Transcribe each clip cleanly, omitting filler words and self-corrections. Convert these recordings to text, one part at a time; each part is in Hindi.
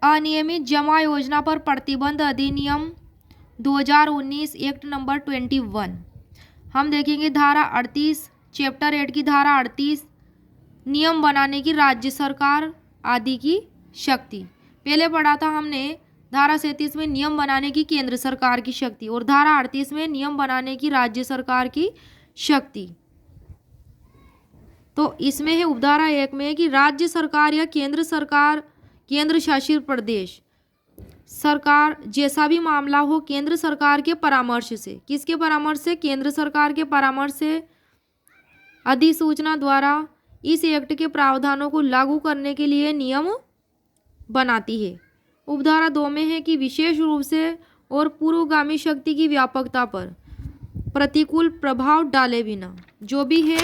अनियमित जमा योजना पर प्रतिबंध अधिनियम 2019 एक्ट नंबर 21। हम देखेंगे धारा 38, चैप्टर 8 की धारा 38, नियम बनाने की राज्य सरकार आदि की शक्ति। पहले पढ़ा था हमने धारा 37 में नियम बनाने की केंद्र सरकार की शक्ति और धारा 38 में नियम बनाने की राज्य सरकार की शक्ति। तो इसमें है उपधारा 1 में कि राज्य सरकार या केंद्र सरकार, केंद्र शासित प्रदेश सरकार जैसा भी मामला हो केंद्र सरकार के परामर्श से, किसके परामर्श से? केंद्र सरकार के परामर्श से अधिसूचना द्वारा इस एक्ट के प्रावधानों को लागू करने के लिए नियम बनाती है। उपधारा 2 में है कि विशेष रूप से और पूर्वगामी शक्ति की व्यापकता पर प्रतिकूल प्रभाव डाले बिना, जो भी है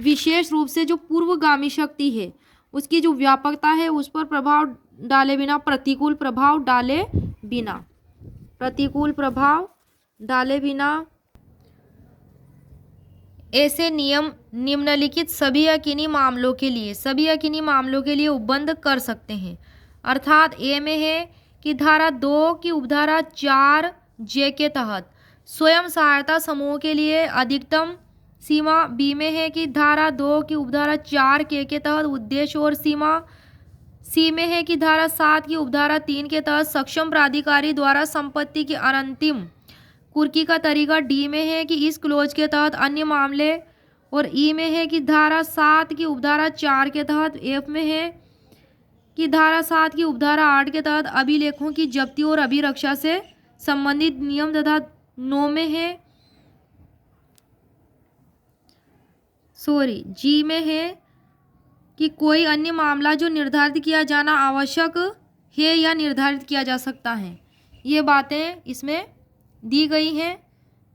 विशेष रूप से जो पूर्वगामी शक्ति है उसकी जो व्यापकता है उस पर प्रभाव डाले बिना, प्रतिकूल प्रभाव डाले बिना, प्रतिकूल प्रभाव डाले बिना ऐसे नियम निम्नलिखित सभी यकीनी मामलों के लिए उपबंध कर सकते हैं। अर्थात ए में है कि धारा 2 की उपधारा 4 जे के तहत स्वयं सहायता समूह के लिए अधिकतम सीमा, बी में है कि धारा 2 की उपधारा 4 के तहत उद्देश्य और सीमा, सी में है कि धारा 7 की उपधारा 3 के तहत सक्षम प्राधिकारी द्वारा संपत्ति की अनंतिम कुर्की का तरीका, डी में है कि इस क्लोज के तहत अन्य मामले और ई में है कि धारा 7 की उपधारा 4 के तहत, एफ में है कि धारा 7 की उपधारा 8 के तहत अभिलेखों की जब्ती और अभिरक्षा से संबंधित नियम तथा 9 में है, जी में है कि कोई अन्य मामला जो निर्धारित किया जाना आवश्यक है या निर्धारित किया जा सकता है। ये बातें इसमें दी गई हैं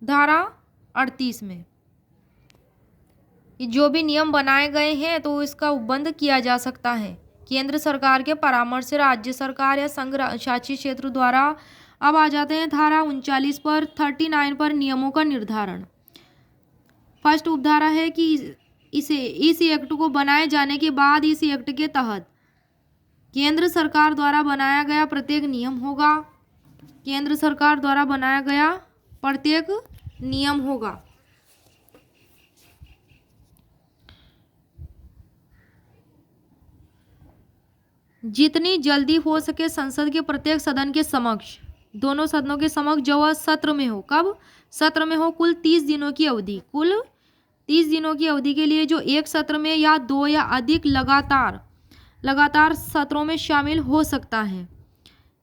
धारा 38 में। जो भी नियम बनाए गए हैं तो इसका उपबंध किया जा सकता है केंद्र सरकार के परामर्श से राज्य सरकार या संघ शासित क्षेत्र द्वारा। अब आ जाते हैं धारा 39 पर, 39 पर नियमों का निर्धारण। फर्स्ट उपधारा है कि इस एक्ट को बनाए जाने के बाद इस एक्ट के तहत केंद्र सरकार द्वारा बनाया गया प्रत्येक नियम होगा, केंद्र सरकार द्वारा बनाया गया प्रत्येक नियम होगा। जितनी जल्दी हो सके संसद के प्रत्येक सदन के समक्ष, दोनों सदनों के समक्ष जो वह सत्र में हो, कब सत्र में हो, कुल 30 दिनों की अवधि, कुल 30 दिनों की अवधि के लिए जो एक सत्र में या 2 या अधिक लगातार सत्रों में शामिल हो सकता है।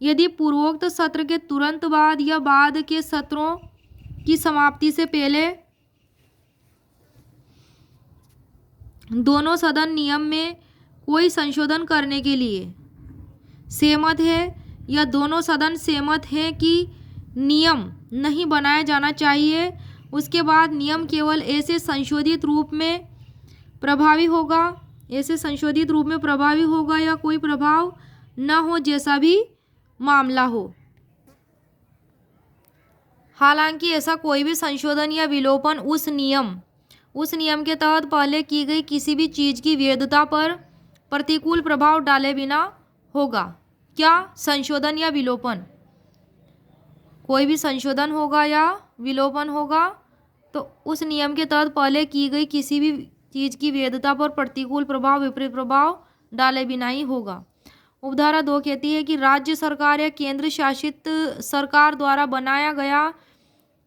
यदि पूर्वोक्त सत्र के तुरंत बाद या बाद के सत्रों की समाप्ति से पहले दोनों सदन नियम में कोई संशोधन करने के लिए सहमत है या दोनों सदन सहमत हैं कि नियम नहीं बनाया जाना चाहिए, उसके बाद नियम केवल ऐसे संशोधित रूप में प्रभावी होगा, या कोई प्रभाव न हो, जैसा भी मामला हो। हालांकि ऐसा कोई भी संशोधन या विलोपन उस नियम के तहत पहले की गई किसी भी चीज की वैधता पर प्रतिकूल प्रभाव डाले बिना होगा। क्या? संशोधन या विलोपन, कोई भी संशोधन होगा या विलोपन होगा तो उस नियम के तहत पहले की गई किसी भी चीज की वैधता पर प्रतिकूल प्रभाव, विपरीत प्रभाव डाले बिना ही होगा। उपधारा 2 कहती है कि राज्य सरकार या केंद्र शासित सरकार द्वारा बनाया गया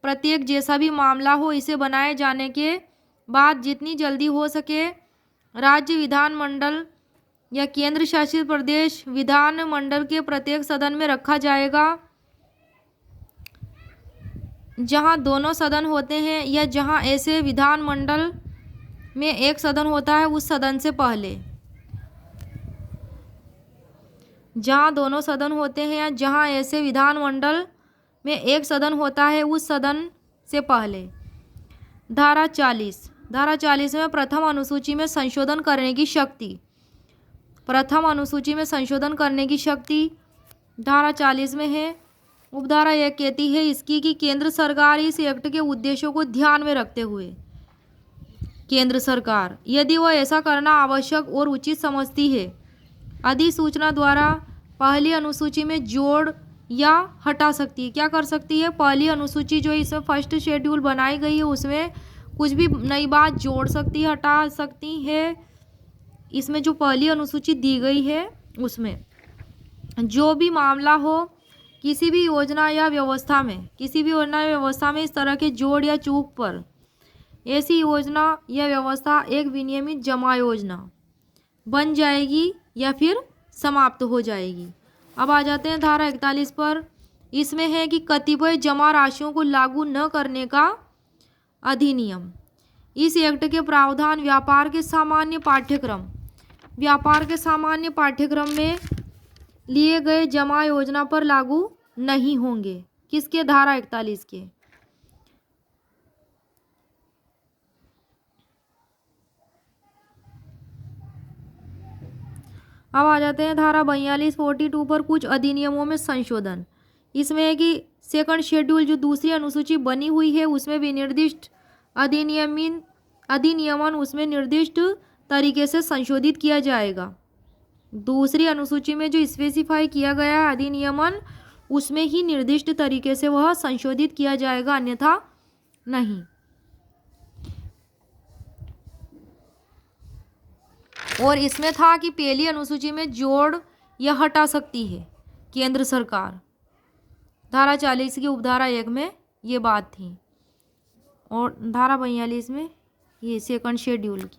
प्रत्येक जैसा भी मामला हो, इसे बनाए जाने के बाद जितनी जल्दी हो सके राज्य विधानमंडल या केंद्र शासित प्रदेश विधानमंडल के प्रत्येक सदन में रखा जाएगा जहां दोनों सदन होते हैं या जहां ऐसे विधानमंडल में एक सदन होता है उस सदन से पहले, जहां दोनों सदन होते हैं या जहां ऐसे विधानमंडल में एक सदन होता है उस सदन से पहले। धारा 40 में प्रथम अनुसूची में संशोधन करने की शक्ति, धारा 40 में है। उपधारा 1 कहती है इसकी कि केंद्र सरकार इस एक्ट के उद्देश्यों को ध्यान में रखते हुए केंद्र सरकार यदि वह ऐसा करना आवश्यक और उचित समझती है अधिसूचना द्वारा पहली अनुसूची में जोड़ या हटा सकती है। क्या कर सकती है? पहली अनुसूची जो इसमें फर्स्ट शेड्यूल बनाई गई है उसमें कुछ भी नई बात जोड़ सकती है, हटा सकती है। इसमें जो पहली अनुसूची दी गई है उसमें जो भी मामला हो, किसी भी योजना या व्यवस्था में इस तरह के जोड़ या चूक पर ऐसी योजना या व्यवस्था एक विनियमित जमा योजना बन जाएगी या फिर समाप्त हो जाएगी। अब आ जाते हैं धारा 41 पर। इसमें है कि कतिपय जमा राशियों को लागू न करने का अधिनियम। इस एक्ट के प्रावधान व्यापार के सामान्य पाठ्यक्रम में लिए गए जमा योजना पर लागू नहीं होंगे। किसके? धारा 41 के। अब आ जाते हैं धारा 42 पर कुछ अधिनियमों में संशोधन। इसमें है कि सेकंड शेड्यूल जो दूसरी अनुसूची बनी हुई है उसमें भी निर्दिष्ट अधिनियमन उसमें निर्दिष्ट तरीके से संशोधित किया जाएगा। दूसरी अनुसूची में जो स्पेसिफाई किया गया है अधिनियमन उसमें ही निर्दिष्ट तरीके से वह संशोधित किया जाएगा, अन्यथा नहीं। और इसमें था कि पहली अनुसूची में जोड़ या हटा सकती है केंद्र सरकार। धारा 40 की उपधारा 1 में ये बात थी और धारा 42 में ये सेकंड शेड्यूल की।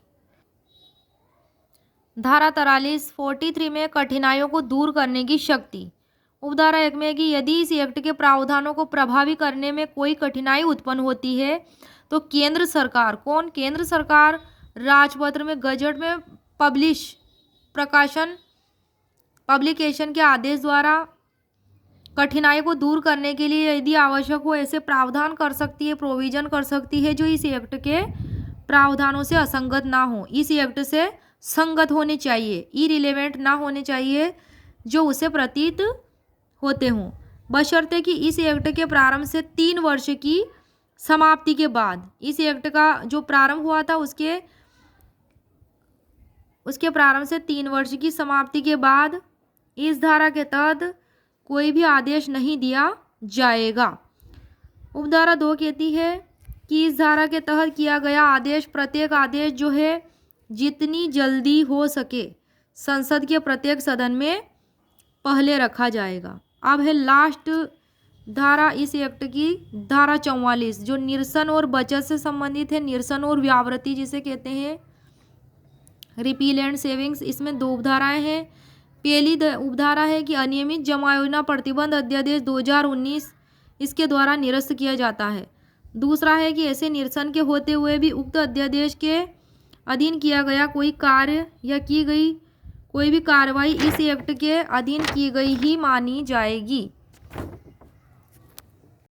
धारा 43 में कठिनाइयों को दूर करने की शक्ति। उपधारा 1 में कि यदि इस एक्ट के प्रावधानों को प्रभावी करने में कोई कठिनाई उत्पन्न होती है तो केंद्र सरकार, कौन? केंद्र सरकार राजपत्र में गजट में पब्लिकेशन के आदेश द्वारा कठिनाई को दूर करने के लिए यदि आवश्यक हो ऐसे प्रावधान कर सकती है, प्रोविजन कर सकती है जो इस एक्ट के प्रावधानों से असंगत ना हो, इस एक्ट से संगत होने चाहिए, इरिलेवेंट ना होने चाहिए जो उसे प्रतीत होते हों, बशर्ते कि इस एक्ट के प्रारंभ से 3 वर्ष की समाप्ति के बाद, इस एक्ट का जो प्रारंभ हुआ था उसके प्रारंभ से 3 वर्ष की समाप्ति के बाद इस धारा के तहत कोई भी आदेश नहीं दिया जाएगा। उपधारा 2 कहती है कि इस धारा के तहत किया गया आदेश, प्रत्येक आदेश जो है जितनी जल्दी हो सके संसद के प्रत्येक सदन में पहले रखा जाएगा। अब है लास्ट धारा इस एक्ट की, धारा 44 जो निरसन और बचत से संबंधित है, निरसन और व्यावृत्ति जिसे कहते हैं, रिपील एंड सेविंग्स। इसमें 2 उपधाराएं हैं। पहली उपधारा है कि अनियमित जमा योजना प्रतिबंध अध्यादेश 2019 इसके द्वारा निरस्त किया जाता है। दूसरा है कि ऐसे निरसन के होते हुए भी उक्त अध्यादेश के अधीन किया गया कोई कार्य या की गई कोई भी कार्रवाई इस एक्ट के अधीन की गई ही मानी जाएगी।